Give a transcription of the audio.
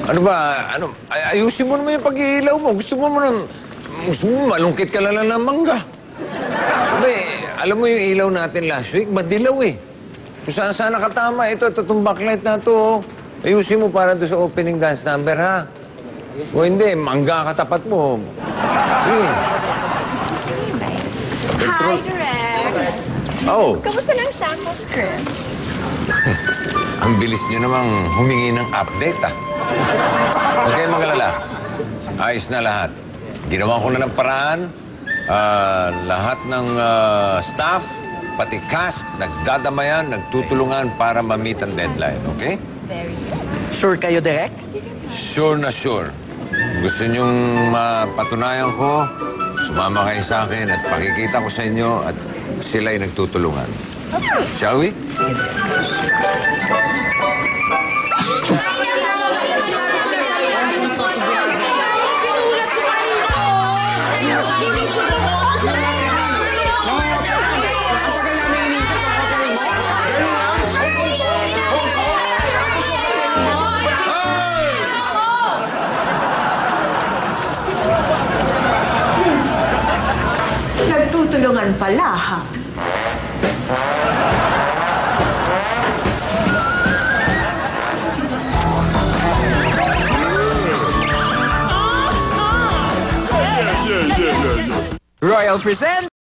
Ano ba? Ayusin mo naman yung pag-iilaw mo. Gusto mo malungkit ka lang ng mangga. Alam mo yung ilaw natin last week, madilaw eh. Kung saan nakatama, ito, itong backlight na to. Ayusin mo para doon sa opening dance number, ha? O hindi, mangga katapat mo. Hi, Direk. Oh. Kamusta ng sample script? Ang bilis nyo namang humingi ng update, ah. Okay, magalala. Ayos na lahat. Ginawa ko na ng paraan. Lahat ng staff, pati cast, nagdadamayan, nagtutulungan para ma-meet ang deadline, okay? Very good. Sure kayo, Direk? Sure na sure. Gusto nyong mapatunayan ko, sumama kayo sa akin at pakikita ko sa inyo at sila'y nagtutulungan. Shall we? Nagtutulungan pala, ha? Royal present!